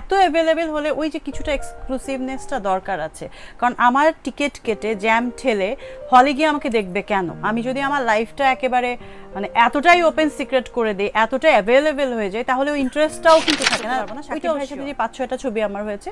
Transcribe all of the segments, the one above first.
এত অ্যাভেলেবেল হলে ওই যে কিছুটা এক্সক্লুসিভনেসটা দরকার আছে, কারণ আমার টিকিট কেটে জ্যাম ঠেলে হলে গিয়ে আমাকে দেখবে কেন? আমি যদি আমার লাইফটা একেবারে মানে এতটাই ওপেন সিক্রেট করে দিই, এতটাই অ্যাভেলেবেল হয়ে যায়, তাহলে ওই ইন্টারেস্টটাও কিন্তু থাকে না। শাকিব ভাইয়ের সাথে যে 5-6টা ছবি আমার হয়েছে,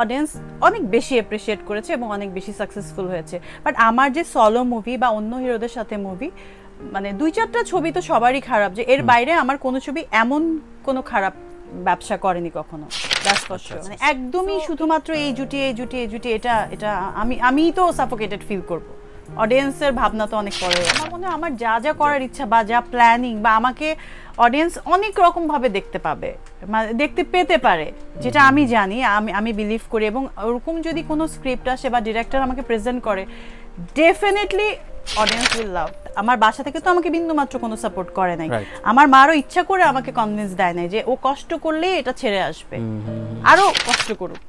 অডিয়েন্স অনেক বেশি অ্যাপ্রিসিয়েট করেছে এবং অনেক বেশি সাকসেসফুল হয়েছে। বাট আমার যে সলো মুভি বা অন্য হিরোদের সাথে মুভি, মানে 2-4টা ছবি তো সবারই খারাপ, যে এর বাইরে আমার কোনো ছবি এমন কোনো খারাপ ব্যবসা করেনি কখনো। মানে একদমই শুধুমাত্র এই জুটি এটা আমি তো সাফোকেটেড ফিল করব। অডিয়েন্সের ভাবনা তো অনেক পরে। আমার মনে হয় আমার যা যা করার ইচ্ছা বা যা প্ল্যানিং বা আমাকে অডিয়েন্স অনেক রকম ভাবে দেখতে পাবে, মানে দেখতে পেতে পারে, যেটা আমি জানি, আমি বিলিভ করি। এবং ওরকম যদি কোনো স্ক্রিপ্ট আসে বা ডিরেক্টর আমাকে প্রেজেন্ট করে, ডেফিনেটলি অডিয়েন্স উইল লাভ। আমার বাসা থেকে তো আমাকে বিন্দুমাত্র কোনো সাপোর্ট করে নাই, আমার মারও ইচ্ছা করে আমাকে কনভিন্স দেয় নাই যে ও কষ্ট করলে এটা ছেড়ে আসবে, আরো কষ্ট করুক।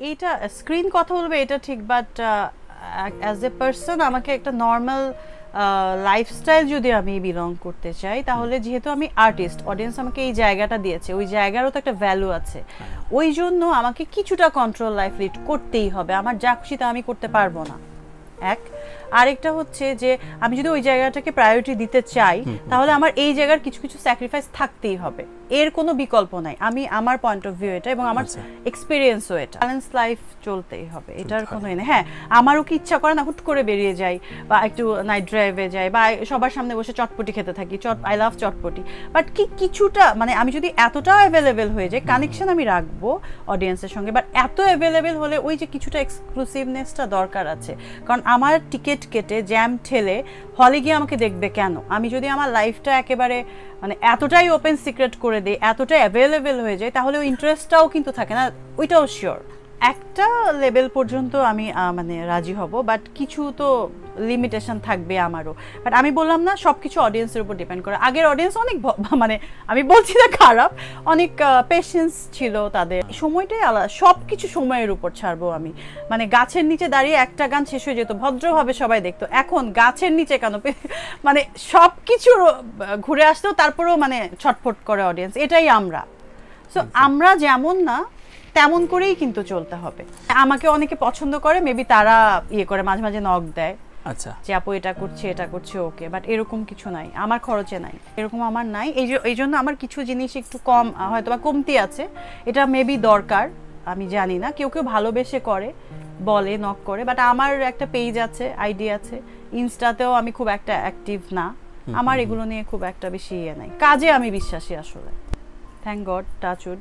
এইটা স্ক্রিন কথা বলবে এটা ঠিক, বাট অ্যাজ এ পার্সন আমাকে একটা নর্মাল লাইফস্টাইল যদি আমি বিলং করতে চাই, তাহলে যেহেতু আমি আর্টিস্ট, অডিয়েন্স আমাকে এই জায়গাটা দিয়েছে, ওই জায়গারও তো একটা ভ্যালু আছে। ওই জন্য আমাকে কিছুটা কন্ট্রোল লাইফ লিড করতেই হবে, আমার যা খুশি তা আমি করতে পারবো না। আরেকটা হচ্ছে যে আমি যদি ওই জায়গাটাকে প্রায়োরিটি দিতে চাই, তাহলে আমার এই জায়গার কিছু কিছু স্যাক্রিফাইস থাকতেই হবে, এর কোনো বিকল্প নাই। আমি আমার পয়েন্ট অফ ভিউ এটা, এবং আমার এক্সপিরিয়েন্সও এটা। ব্যালেন্স লাইফ চলতেই হবে, এটার কোনো নেই। হ্যাঁ, আমারও কি ইচ্ছা করে না হুট করে বেরিয়ে যাই বা একটু নাইট ড্রাইভে যাই বা সবার সামনে বসে চটপটি খেতে থাকি, আই লাভ চটপটি। বাট কিছুটা মানে আমি যদি এতটা অ্যাভেলেবেল হয়ে যায়, কানেকশন আমি রাখবো অডিয়েন্সের সঙ্গে, বাট এত অ্যাভেলেবেল হলে ওই যে কিছুটা এক্সক্লুসিভনেসটা দরকার আছে, কারণ আমার টিকিট কেটে জ্যাম ঠেলে হলে গিয়ে আমাকে দেখবে কেন? আমি যদি আমার লাইফটা একেবারে মানে এতটাই ওপেন সিক্রেট করে দিই, এতটাই অ্যাভেলেবেল হয়ে যায়, তাহলে ওই ইন্টারেস্টটাও কিন্তু থাকে না, ওইটাও শিওর। একটা লেভেল পর্যন্ত আমি মানে রাজি হব, বাট কিছু তো লিমিটেশন থাকবে আমারও। বাট আমি বললাম না, সব কিছু অডিয়েন্সের উপর ডিপেন্ড করে। আগের অডিয়েন্স অনেক মানে আমি বলছি না খারাপ, অনেক পেশেন্স ছিল তাদের, সময়টাই আলাদা। সব কিছু সময়ের উপর ছাড়বো আমি। মানে গাছের নিচে দাঁড়িয়ে একটা গান শেষ হয়ে যেত, ভদ্রভাবে সবাই দেখতো। এখন গাছের নিচে কেন, মানে সব কিছু ঘুরে আসতেও তারপরেও মানে ছটফট করে অডিয়েন্স। এটাই আমরা। সো আমরা যেমন না তেমন করেই কিন্তু চলতে হবে। আমাকে অনেকে পছন্দ করে, মেবি তারা ইয়ে করে মাঝে মাঝে নক দেয়, আচ্ছা যে আপু এটা করছে ওকে, বাট এরকম কিছু নাই, আমার খরচে নাই, এরকম আমার নাই। এই জন্য আমার কিছু জিনিস একটু কম, হয়তো বা কমতি আছে, এটা মেবি দরকার, আমি জানি না। কেউ কেউ ভালোবেসে করে, বলে, নক করে, বাট আমার একটা পেজ আছে, আইডি আছে, ইনস্টাতেও আমি খুব একটা অ্যাক্টিভ না। আমার এগুলো নিয়ে খুব একটা বেশি ইয়ে নাই, কাজে আমি বিশ্বাসী আসলে। থ্যাংক গড, টাচউড,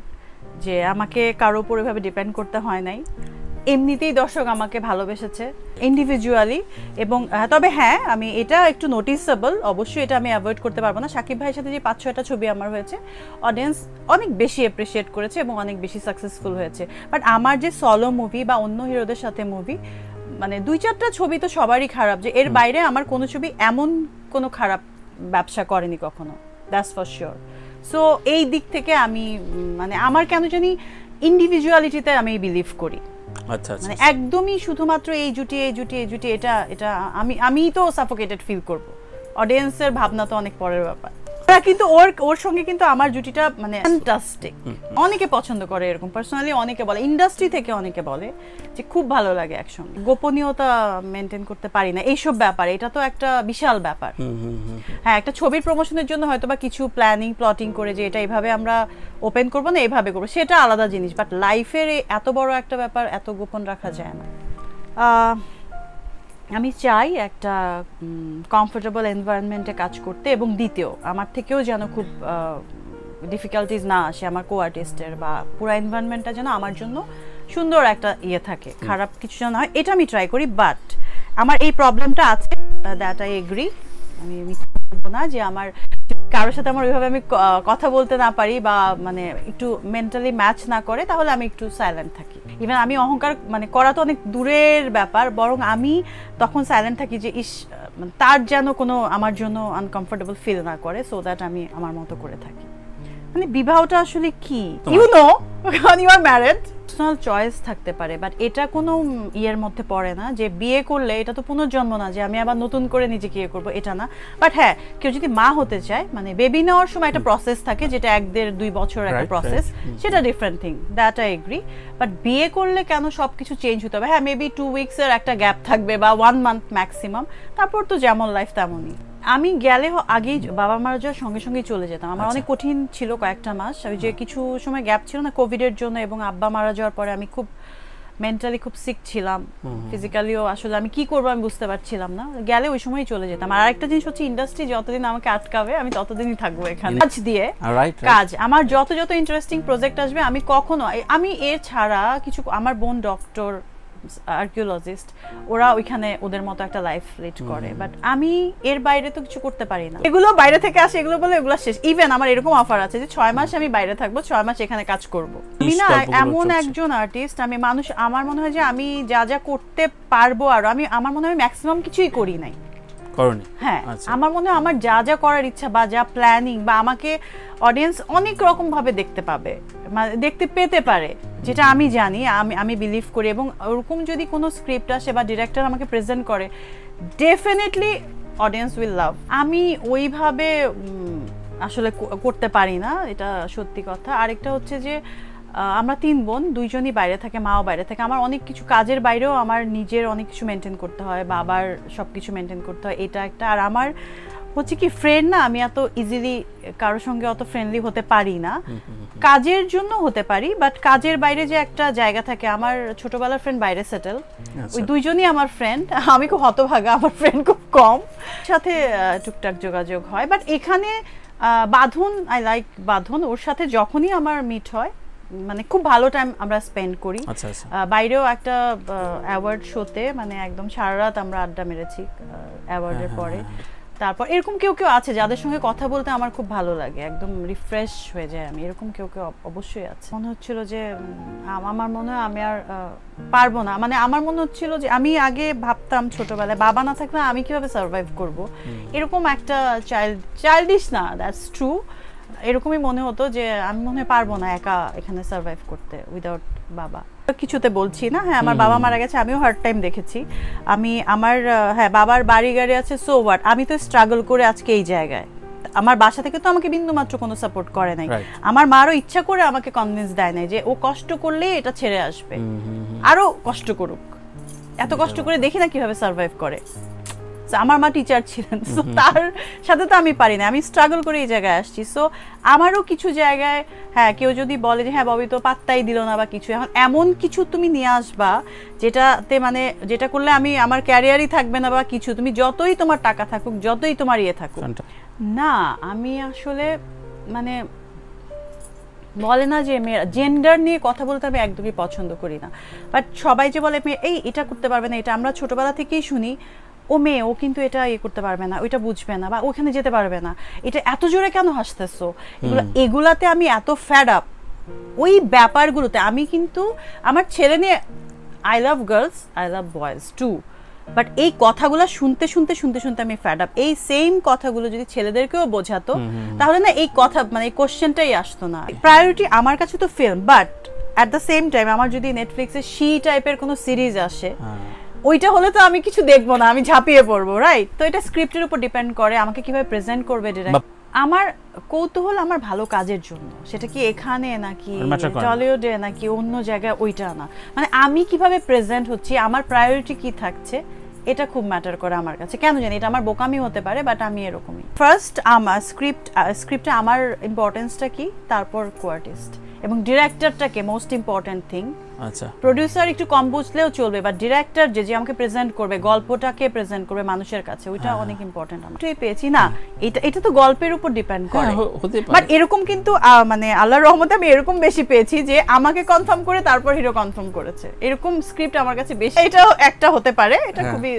যে আমাকে কারো উপর এভাবে ডিপেন্ড করতে হয় নাই। এমনিতেই দর্শক আমাকে ভালোবেসেছে ইন্ডিভিজুয়ালি। এবং তবে হ্যাঁ, আমি এটা একটু নোটিসেবল, অবশ্যই এটা আমি অ্যাভয়েড করতে পারবো না। শাকিব ভাইয়ের সাথে যে 5-6টা ছবি আমার হয়েছে, অডিয়েন্স অনেক বেশি অ্যাপ্রিসিয়েট করেছে এবং অনেক বেশি সাকসেসফুল হয়েছে। বাট আমার যে সলো মুভি বা অন্য হিরোদের সাথে মুভি, মানে 2-4টা ছবি তো সবারই খারাপ, যে এর বাইরে আমার কোনো ছবি এমন কোনো খারাপ ব্যবসা করেনি কখনো, দ্যাটস ফর শিওর। সো এই দিক থেকে আমি মানে আমার কেন জানি ইন্ডিভিজুয়ালিটিতে আমি বিলিভ করি। আচ্ছা, মানে একদমই শুধুমাত্র এই জুটি এটা আমি তো সাফোকেটেড ফিল করব। অডিয়েন্সের ভাবনা তো অনেক পরের ব্যাপার। কিন্তু ওর সঙ্গে কিন্তু আমার জুটিটা মানে ফ্যান্টাস্টিক, অনেকে পছন্দ করে এরকম। পার্সোনালি অনেকে বলে, ইন্ডাস্ট্রি থেকে অনেকে বলে যে খুব ভালো লাগে একসঙ্গে। গোপনীয়তা মেনটেন করতে পারি না এইসব ব্যাপারে, এটা তো একটা বিশাল ব্যাপার। হ্যাঁ, একটা ছবির প্রমোশনের জন্য হয়তো বা কিছু প্লটিং করে যে এটা এইভাবে আমরা ওপেন করবো না, এইভাবে করবো, সেটা আলাদা জিনিস। বাট লাইফের এত বড় একটা ব্যাপার এত গোপন রাখা যায় না। আমি চাই একটা কমফোর্টেবল এনভায়রনমেন্টে কাজ করতে, এবং দ্বিতীয় আমার থেকেও যেন খুব ডিফিকাল্টিজ না আসে আমার কো আর্টিস্টের, বা পুরো এনভায়রনমেন্টটা যেন আমার জন্য সুন্দর একটা ইয়ে থাকে, খারাপ কিছু যেন হয়, এটা আমি ট্রাই করি। বাট আমার এই প্রবলেমটা আছে, দ্যাট আই এগ্রি। আমি বলবো না যে আমার কারোর সাথে আমার ওইভাবে আমি কথা বলতে না পারি বা মানে একটু মেন্টালি ম্যাচ না করে, তাহলে আমি একটু সাইলেন্ট থাকি। ইভেন আমি অহংকার মানে করা তো অনেক দূরের ব্যাপার, বরং আমি তখন সাইলেন্ট থাকি যে তার যেন কোনো আমার জন্য আনকমফোর্টেবল ফিল না করে, সো দ্যাট আমি আমার মতো করে থাকি। মানে বিবাহটা আসলে কি, you know, you are married, personal choice থাকতে পারে, বাট এটা কোনো ইয়ের মধ্যে পড়ে না যে বিয়ে করলে এটা তো পুনর্জন্ম না যে আমি আবার নতুন করে নিজেকে ইয়ে করবো, এটা না। বাট হ্যাঁ, কেউ যদি মা হতে চায়, মানে বেবি নেওয়ার সময় একটা প্রসেস থাকে যেটা 1-1.5-2 বছর একটা প্রসেস, সেটা different thing, that I agree. But বিয়ে করলে কেন সবকিছু চেঞ্জ হতে হবে? হ্যাঁ, মেবি 2 উইকসের একটা গ্যাপ থাকবে বা 1 মান্থ ম্যাক্সিমাম, তারপর তো যেমন লাইফ তেমনই। আমি গেলে আগেই বাবা মারা যাওয়ার সঙ্গে সঙ্গেই চলে যেতাম। আমার অনেক কঠিন ছিল কয়েকটা মাস, ওই যে কিছু সময় গ্যাপ ছিল না কোভিডের জন্য, এবং আব্বা মারা যাওয়ার পরে আমি খুব মেন্টালি খুব সিক ছিলাম, ফিজিক্যালিও আসলে আমি কি করবো আমি বুঝতে পারছিলাম না। গেলে ওই সময়ই চলে যেতাম। আর আরেকটা জিনিস হচ্ছে, ইন্ডাস্ট্রি যতদিন আমাকে আটকাবে আমি ততদিনই থাকবো এখানে কাজ দিয়ে। কাজ আমার যত ইন্টারেস্টিং প্রজেক্ট আসবে, আমি কখনো আমি এর ছাড়া কিছু, আমার বোন ডক্টর, আর্কিওলজিস্ট, ওরা ওইখানে ওদের মতো একটা লাইফ লিড করে, বাট আমি এর বাইরে তো কিছু করতে পারি না। এগুলো বাইরে থেকে আসে, এগুলো বলে এগুলো শেষ। ইভেন আমার এরকম অফার আছে যে 6 মাস আমি বাইরে থাকবো, 6 মাস এখানে কাজ করব। আমি না এমন একজন আর্টিস্ট, আমি মানুষ, আমার মনে হয় যে আমি যা যা করতে পারবো, আর আমার মনে হয় ম্যাক্সিমাম কিছুই করি নাই। হ্যাঁ, আমার মনে হয় আমার যা যা করার ইচ্ছা বা যা প্ল্যানিং, বা আমাকে অডিয়েন্স অনেক রকম ভাবে দেখতে পাবে, দেখতে পেতে পারে, যেটা আমি জানি, আমি বিলিভ করি। এবং ওরকম যদি কোনো স্ক্রিপ্ট আসে বা ডিরেক্টর আমাকে প্রেজেন্ট করে, ডেফিনেটলি অডিয়েন্স উইল লাভ। আমি ওইভাবে আসলে করতে পারি না, এটা সত্যি কথা। আরেকটা হচ্ছে যে আমরা 3 বোন, 2জনই বাইরে থাকে, মাও বাইরে থাকে। আমার অনেক কিছু কাজের বাইরেও আমার নিজের অনেক কিছু মেনটেন করতে হয়, বাবার সব কিছু মেনটেন করতে হয়, এটা একটা। আর আমার হচ্ছে কি, ফ্রেন্ড না, আমি এত ইজিলি কারোর সঙ্গে অত ফ্রেন্ডলি হতে পারি না। কাজের জন্য হতে পারি, বাট কাজের বাইরে যে একটা জায়গা থাকে, আমার ছোটবেলার ফ্রেন্ড বাইরে সেটেল, ওই 2জনই আমার ফ্রেন্ড। আমি খুব হতভাগা, আমার ফ্রেন্ড খুব কম, সাথে টুকটাক যোগাযোগ হয়। বাট এখানে বাঁধন, আই লাইক বাঁধন, ওর সাথে যখনই আমার মিট হয়, মানে খুব ভালো টাইম আমরা স্পেন্ড করি। বাইরেও একটা অ্যাওয়ার্ড শোতে, মানে একদম সারা রাত আমরা আড্ডা মেরেছি অ্যাওয়ার্ডের পরে। তারপর এরকম কেউ আছে যাদের সঙ্গে কথা বলতে আমার খুব ভালো লাগে, একদম রিফ্রেশ হয়ে যায় আমি, এরকম কেউ অবশ্যই আছে। মনে হচ্ছিল যে আমার মনে হয় আমি আর পারবো না, মানে আমার মনে হচ্ছিল যে আমি আগে ভাবতাম ছোটবেলায় বাবা না থাকলে আমি কিভাবে সার্ভাইভ করব, এরকম একটা চাইল্ডিশ না, দ্যাটস ট্রু, এরকমই মনে হতো যে আমি মনে হয় পারবো না একা এখানে সার্ভাইভ করতে উইদাউট বাবা। কিছুতে বলছি না, হ্যাঁ আমার বাবা মারা গেছে, আমিও হার্ড টাইম দেখেছি। আমার হ্যাঁ বাবার বাড়ি গাড়ি আছে, সো হোয়াট, আমি তো স্ট্রাগল করে আজকে এই জায়গায়। আমার বাসা থেকে তো আমাকে বিন্দু মাত্র কোনো সাপোর্ট করে নাই, আমার মারও ইচ্ছা করে আমাকে কনভিন্স দেয় নাই যে ও কষ্ট করলে এটা ছেড়ে আসবে, আরো কষ্ট করুক, এত কষ্ট করে দেখি না কিভাবে সার্ভাইভ করে। আমার মা টিচার ছিলেন, সো তার সাথে তো আমি পারি না, আমি স্ট্রাগল করে এই জায়গায় আসছি। সো আমারও কিছু জায়গায়, হ্যাঁ কেউ যদি বলে যে হ্যাঁ ববি তো পাত্তাই দিল না বা কিছু, এখন এমন কিছু তুমি নিয়ে আসবা যেটাতে, মানে যেটা করলে আমার ক্যারিয়ারই থাকবে না বা কিছু, তুমি যতই তোমার টাকা থাকুক, যতই তোমার ইয়ে থাকুক না। আমি আসলে মানে বলে না যে মেয়েরা জেন্ডার নিয়ে কথা বলতে আমি একদমই পছন্দ করি না, বাট সবাই যে বলে এই এটা করতে পারবে না, এটা আমরা ছোটবেলা থেকেই শুনি, ও মেয়ে, ও কিন্তু এটা ইয়ে করতে পারবে না, ওইটা বুঝবে না, বা ওখানে যেতে পারবে না, এটা এত জোরে কেন হাসতেছো, এগুলাতে আমি এত ফ্যাড আপ। ওই ব্যাপারগুলোতে আমি কিন্তু আমার ছেলে নিয়ে, I love girls, I love boys too, but এই কথাগুলো শুনতে শুনতে শুনতে শুনতে আমি ফ্যাড আপ। এই সেম কথাগুলো যদি ছেলেদেরকেও বোঝাতো, তাহলে না এই কথা, মানে এই কোশ্চেনটাই আসতো না। প্রায়োরিটি আমার কাছে তো film, but at the same time আমার যদি নেটফ্লিক্সে শি টাইপের কোনো সিরিজ আসে, ওইটা হলে তো আমি কিছু দেখবো না, আমি ঝাঁপিয়ে পড়বো, রাইট? তো এটা স্ক্রিপ্টের উপর ডিপেন্ড করে, আমাকে কিভাবে প্রেজেন্ট করবে ডিরেক্টর। আমার কৌতূহল আমার ভালো কাজের জন্য, সেটা কি এখানে নাকি টলিউডে নাকি অন্য জায়গায়, ওইটা না, মানে আমি কিভাবে প্রেজেন্ট হচ্ছি, আমার প্রায়োরিটি কি থাকছে, এটা খুব ম্যাটার করে আমার কাছে। কেন জানি, এটা আমার বোকামি হতে পারে, বাট আমি এরকমই। ফার্স্ট আমার স্ক্রিপ্টে আমার ইম্পর্টেন্সটা কি, তারপর কো-আর্টিস্ট এবং ডিরেক্টরটাকে মোস্ট ইম্পর্টেন্ট থিং। আচ্ছা, প্রোডিউসার একটু কম বুঝলেও চলবে, বাট ডিরেক্টর যে আমাকে প্রেজেন্ট করবে, গল্পটাকে প্রেজেন্ট করবে মানুষের কাছে, ওইটা অনেক ইম্পর্টেন্ট। আমার এটাই পেয়েছি না, এটা তো গল্পের উপর ডিপেন্ড করে, বাট এরকম কিন্তু মানে আল্লাহর রহমতে আমি এরকম বেশি পেয়েছি যে আমাকে কনফার্ম করে তারপর হিরো কনফার্ম করেছে, এরকম স্ক্রিপ্ট আমার কাছে বেশি। এটাও একটা হতে পারে, এটা খুবই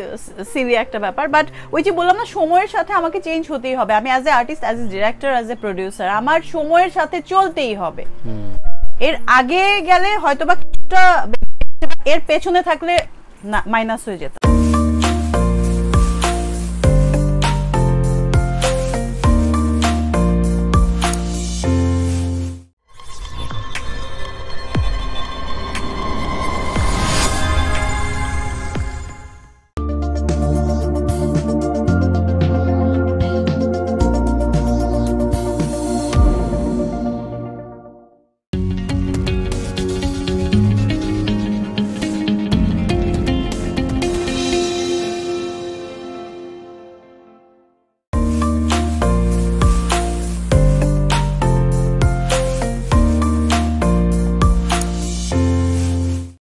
সিলি একটা ব্যাপার, বাট ওই যে বললাম না, সময়ের সাথে আমাকে চেঞ্জ হতেই হবে। আমি as a artist, as a director, as a producer, আমার সময়ের সাথে চলতেই হবে। এর আগে গেলে হয়তোবা কিছুটা, এর পেছনে থাকলে না মাইনাস হয়ে যেত।